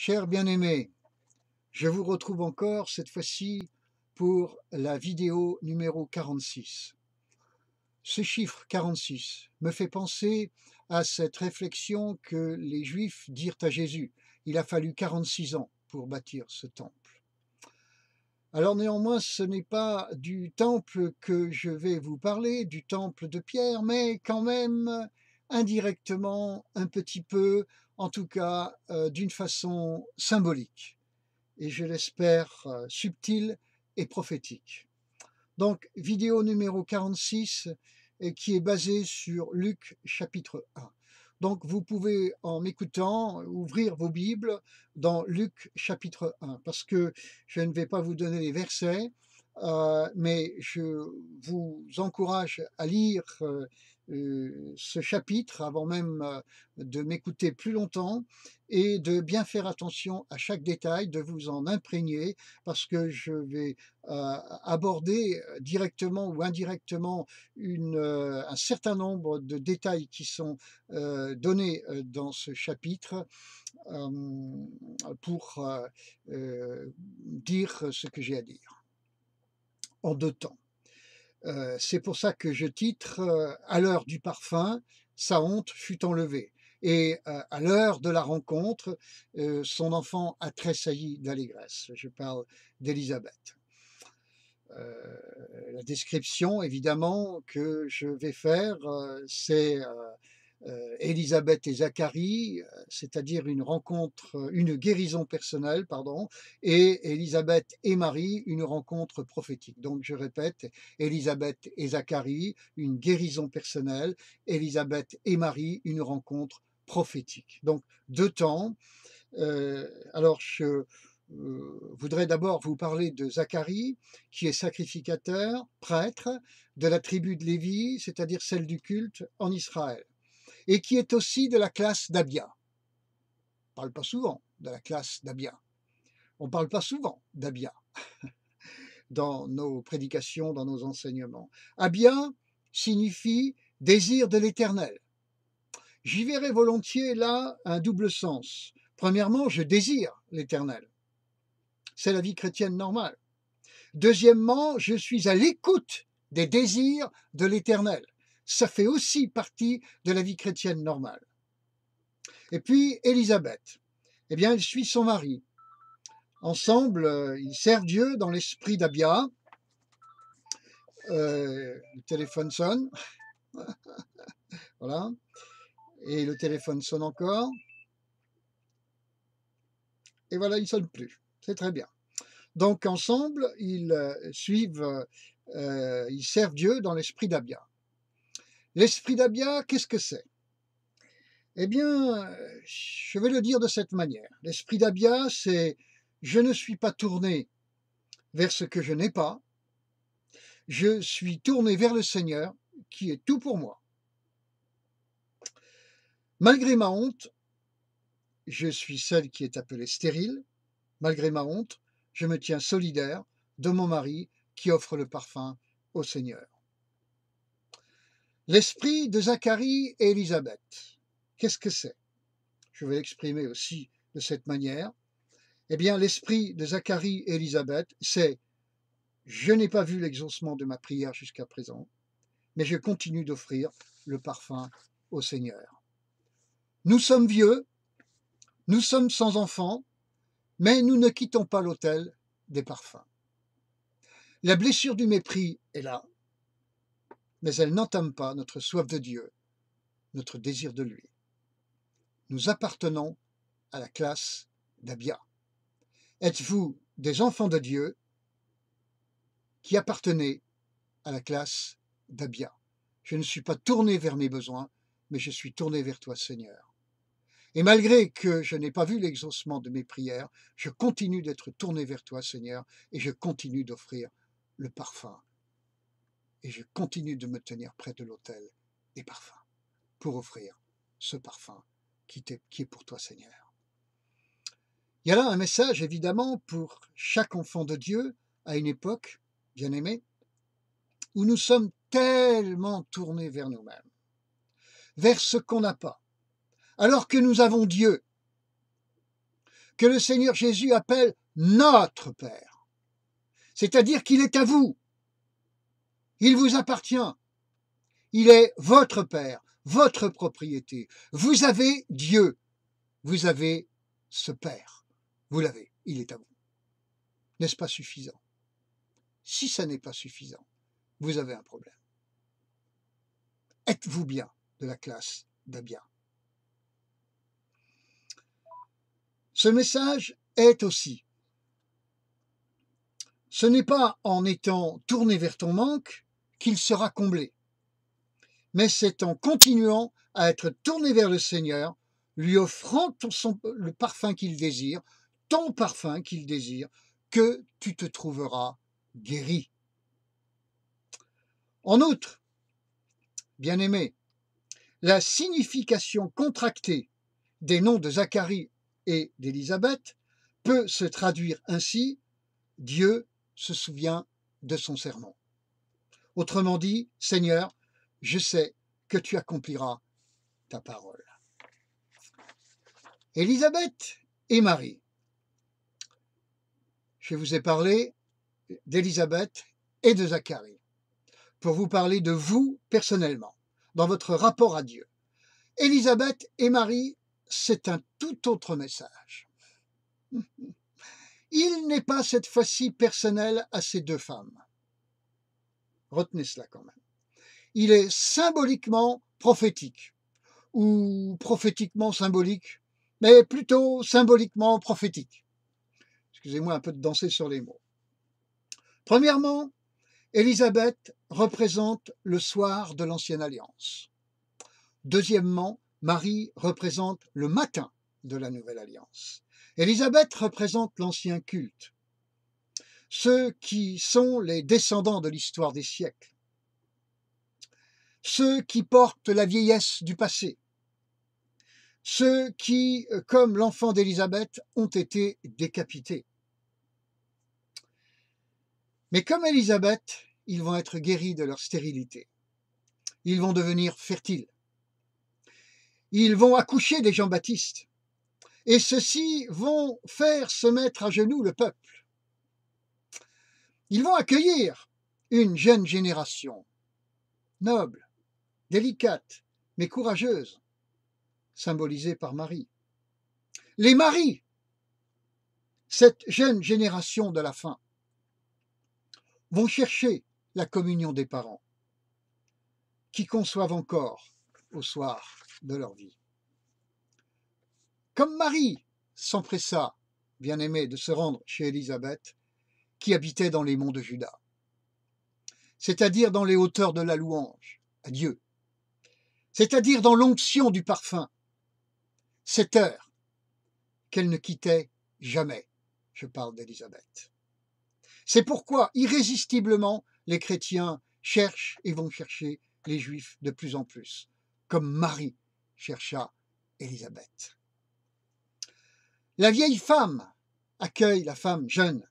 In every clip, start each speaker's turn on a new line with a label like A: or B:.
A: Chers bien-aimés, je vous retrouve encore cette fois-ci pour la vidéo numéro 46. Ce chiffre 46 me fait penser à cette réflexion que les Juifs dirent à Jésus. Il a fallu 46 ans pour bâtir ce temple. Alors néanmoins, ce n'est pas du temple que je vais vous parler, du temple de Pierre, mais quand même indirectement, un petit peu, en tout cas d'une façon symbolique, et je l'espère subtile et prophétique. Donc, vidéo numéro 46, qui est basée sur Luc chapitre 1. Donc, vous pouvez, en m'écoutant, ouvrir vos Bibles dans Luc chapitre 1, parce que je ne vais pas vous donner les versets, mais je vous encourage à lire ce chapitre avant même de m'écouter plus longtemps et de bien faire attention à chaque détail, de vous en imprégner, parce que je vais aborder directement ou indirectement un certain nombre de détails qui sont donnés dans ce chapitre pour dire ce que j'ai à dire en deux temps. C'est pour ça que je titre à l'heure du parfum, sa honte fut enlevée. Et à l'heure de la rencontre, son enfant a tressailli d'allégresse. Je parle d'Élisabeth. La description, évidemment, que je vais faire, c'est Élisabeth et Zacharie, c'est-à-dire une rencontre, une guérison personnelle, pardon, et Élisabeth et Marie, une rencontre prophétique. Donc, je répète, Élisabeth et Zacharie, une guérison personnelle, Élisabeth et Marie, une rencontre prophétique. Donc, deux temps. Alors, je voudrais d'abord vous parler de Zacharie, qui est sacrificateur, prêtre de la tribu de Lévi, c'est-à-dire celle du culte en Israël, et qui est aussi de la classe d'Abia. On ne parle pas souvent de la classe d'Abia. On ne parle pas souvent d'Abia dans nos prédications, dans nos enseignements. Abia signifie désir de l'Éternel. J'y verrai volontiers là un double sens. Premièrement, je désire l'Éternel. C'est la vie chrétienne normale. Deuxièmement, je suis à l'écoute des désirs de l'Éternel. Ça fait aussi partie de la vie chrétienne normale. Et puis, Élisabeth, eh bien, elle suit son mari. Ensemble, ils servent Dieu dans l'esprit d'Abia. Le téléphone sonne, voilà, et le téléphone sonne encore, et voilà, il ne sonne plus. C'est très bien. Donc, ensemble, ils ils servent Dieu dans l'esprit d'Abia. L'esprit d'Abia, qu'est-ce que c'est? Eh bien, je vais le dire de cette manière. L'esprit d'Abia, c'est je ne suis pas tourné vers ce que je n'ai pas, je suis tourné vers le Seigneur qui est tout pour moi. Malgré ma honte, je suis celle qui est appelée stérile. Malgré ma honte, je me tiens solidaire de mon mari qui offre le parfum au Seigneur. L'esprit de Zacharie et Élisabeth, qu'est-ce que c'est? Je vais l'exprimer aussi de cette manière. Eh bien, l'esprit de Zacharie et Élisabeth, c'est je n'ai pas vu l'exaucement de ma prière jusqu'à présent, mais je continue d'offrir le parfum au Seigneur. Nous sommes vieux, nous sommes sans enfants, mais nous ne quittons pas l'autel des parfums. La blessure du mépris est là, mais elle n'entame pas notre soif de Dieu, notre désir de lui. Nous appartenons à la classe d'Abia. Êtes-vous des enfants de Dieu qui appartenez à la classe d'Abia? Je ne suis pas tourné vers mes besoins, mais je suis tourné vers toi, Seigneur. Et malgré que je n'ai pas vu l'exaucement de mes prières, je continue d'être tourné vers toi, Seigneur, et je continue d'offrir le parfum. Et je continue de me tenir près de l'autel des parfums pour offrir ce parfum qui est pour toi, Seigneur. Il y a là un message, évidemment, pour chaque enfant de Dieu à une époque, bien aimé, où nous sommes tellement tournés vers nous-mêmes, vers ce qu'on n'a pas, alors que nous avons Dieu. que le Seigneur Jésus appelle notre Père. C'est-à-dire qu'il est à vous. Il vous appartient. Il est votre Père, votre propriété. Vous avez Dieu. Vous avez ce Père. Vous l'avez. Il est à vous. N'est-ce pas suffisant? Si ça n'est pas suffisant, vous avez un problème. Êtes-vous bien de la classe d'Abia? Ce message est aussi, ce n'est pas en étant tourné vers ton manque qu'il sera comblé, mais c'est en continuant à être tourné vers le Seigneur, lui offrant le parfum qu'il désire, ton parfum qu'il désire, que tu te trouveras guéri. En outre, bien-aimé, la signification contractée des noms de Zacharie et d'Élisabeth peut se traduire ainsi: Dieu se souvient de son serment. Autrement dit, Seigneur, je sais que tu accompliras ta parole. Élisabeth et Marie. Je vous ai parlé d'Élisabeth et de Zacharie pour vous parler de vous personnellement, dans votre rapport à Dieu. Élisabeth et Marie, c'est un tout autre message. Il n'est pas cette fois-ci personnel à ces deux femmes. Retenez cela quand même. Il est symboliquement prophétique, ou prophétiquement symbolique, mais plutôt symboliquement prophétique. Excusez-moi un peu de danser sur les mots. Premièrement, Élisabeth représente le soir de l'Ancienne Alliance. Deuxièmement, Marie représente le matin de la Nouvelle Alliance. Élisabeth représente l'ancien culte, ceux qui sont les descendants de l'histoire des siècles, ceux qui portent la vieillesse du passé, ceux qui, comme l'enfant d'Élisabeth, ont été décapités. Mais comme Élisabeth, ils vont être guéris de leur stérilité. Ils vont devenir fertiles. Ils vont accoucher des Jean-Baptiste. Et ceux-ci vont faire se mettre à genoux le peuple. Ils vont accueillir une jeune génération, noble, délicate, mais courageuse, symbolisée par Marie. Les maris, cette jeune génération de la fin, vont chercher la communion des parents, qui conçoivent encore au soir de leur vie. Comme Marie s'empressa, bien-aimée, de se rendre chez Élisabeth, qui habitait dans les monts de Juda, c'est-à-dire dans les hauteurs de la louange à Dieu, c'est-à-dire dans l'onction du parfum, cette heure qu'elle ne quittait jamais. Je parle d'Élisabeth. C'est pourquoi, irrésistiblement, les chrétiens cherchent et vont chercher les Juifs de plus en plus, comme Marie chercha Élisabeth. La vieille femme accueille la femme jeune.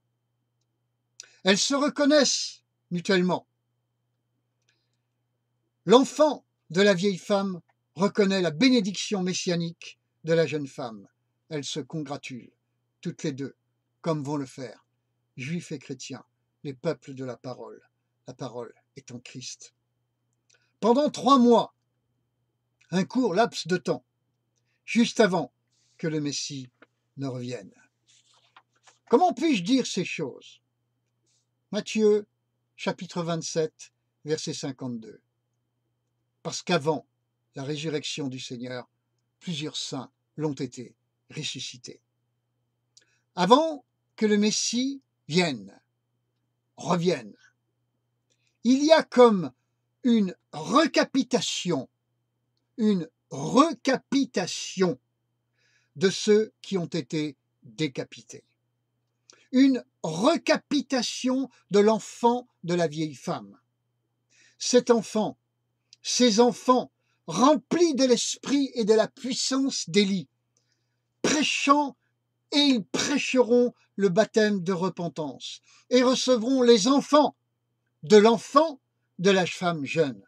A: Elles se reconnaissent mutuellement. L'enfant de la vieille femme reconnaît la bénédiction messianique de la jeune femme. Elles se congratulent, toutes les deux, comme vont le faire Juifs et chrétiens, les peuples de la parole étant Christ. Pendant 3 mois, un court laps de temps, juste avant que le Messie ne revienne. Comment puis-je dire ces choses? Matthieu, chapitre 27, verset 52. Parce qu'avant la résurrection du Seigneur, plusieurs saints l'ont été ressuscités. Avant que le Messie revienne, il y a comme une recapitation de ceux qui ont été décapités. Une recapitation de l'enfant de la vieille femme. Cet enfant, ces enfants, remplis de l'esprit et de la puissance d'Élie, prêchant, et ils prêcheront le baptême de repentance et recevront les enfants de l'enfant de la femme jeune.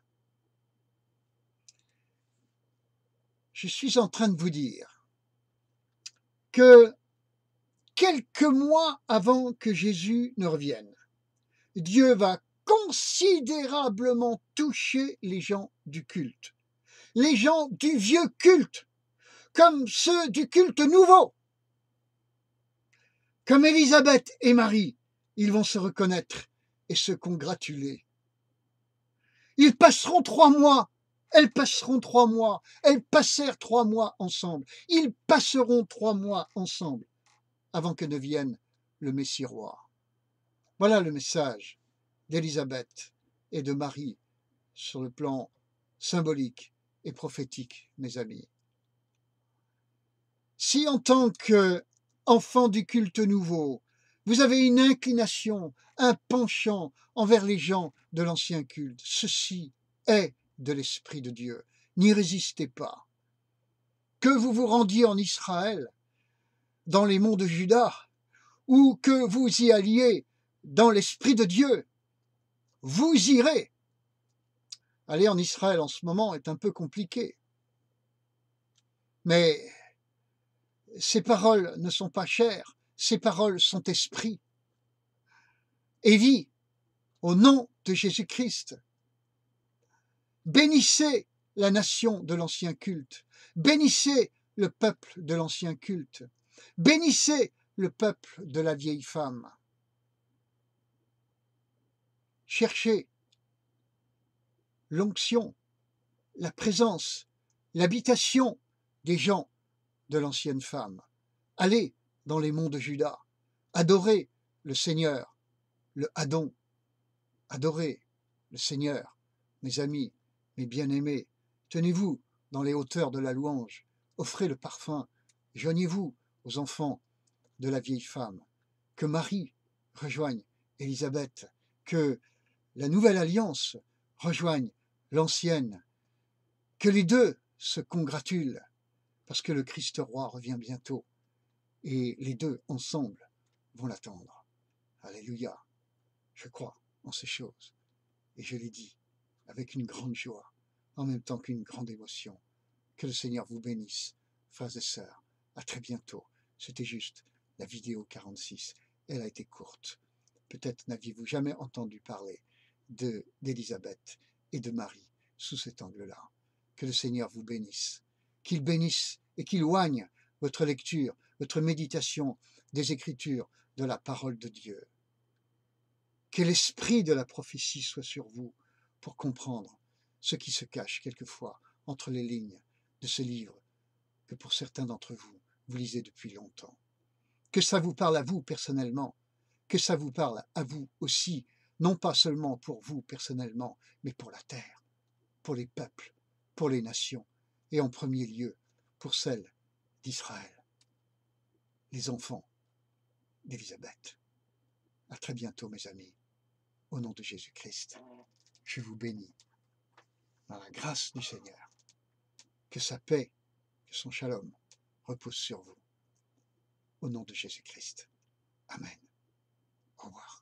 A: Je suis en train de vous dire que quelques mois avant que Jésus ne revienne, Dieu va considérablement toucher les gens du culte, les gens du vieux culte, comme ceux du culte nouveau. Comme Élisabeth et Marie, ils vont se reconnaître et se congratuler. Ils passeront 3 mois, elles passeront 3 mois, elles passèrent 3 mois ensemble. Ils passeront 3 mois ensemble avant que ne vienne le Messie roi. Voilà le message d'Élisabeth et de Marie sur le plan symbolique et prophétique, mes amis. Si en tant qu'enfant du culte nouveau, vous avez une inclination, un penchant envers les gens de l'ancien culte, ceci est de l'Esprit de Dieu. N'y résistez pas. Que vous vous rendiez en Israël, dans les monts de Juda, ou que vous y alliez dans l'Esprit de Dieu, vous irez. Aller en Israël en ce moment est un peu compliqué. Mais ces paroles ne sont pas chères, ces paroles sont esprit et vie, au nom de Jésus-Christ. Bénissez la nation de l'ancien culte, bénissez le peuple de l'ancien culte, bénissez le peuple de la vieille femme. Cherchez l'onction, la présence, l'habitation des gens de l'ancienne femme. Allez dans les monts de Juda, adorez le Seigneur, le Adon, adorez le Seigneur, mes amis, mes bien-aimés, tenez-vous dans les hauteurs de la louange, offrez le parfum, joignez-vous aux enfants de la vieille femme, que Marie rejoigne Élisabeth, que la nouvelle alliance rejoigne l'ancienne, que les deux se congratulent, parce que le Christ roi revient bientôt, et les deux ensemble vont l'attendre. Alléluia, je crois en ces choses, et je les dis avec une grande joie, en même temps qu'une grande émotion. Que le Seigneur vous bénisse, frères et sœurs. À très bientôt. C'était juste la vidéo 46. Elle a été courte. Peut-être n'aviez-vous jamais entendu parler d'Élisabeth et de Marie sous cet angle-là. Que le Seigneur vous bénisse. Qu'il bénisse et qu'il oigne votre lecture, votre méditation des Écritures, de la parole de Dieu. Que l'esprit de la prophétie soit sur vous pour comprendre ce qui se cache quelquefois entre les lignes de ce livre que pour certains d'entre vous, vous lisez depuis longtemps. Que ça vous parle à vous personnellement, que ça vous parle à vous aussi, non pas seulement pour vous personnellement, mais pour la terre, pour les peuples, pour les nations, et en premier lieu pour celles d'Israël, les enfants d'Élisabeth. À très bientôt, mes amis, au nom de Jésus-Christ. Je vous bénis dans la grâce du Seigneur. Que sa paix, que son shalom repose sur vous. Au nom de Jésus-Christ. Amen. Au revoir.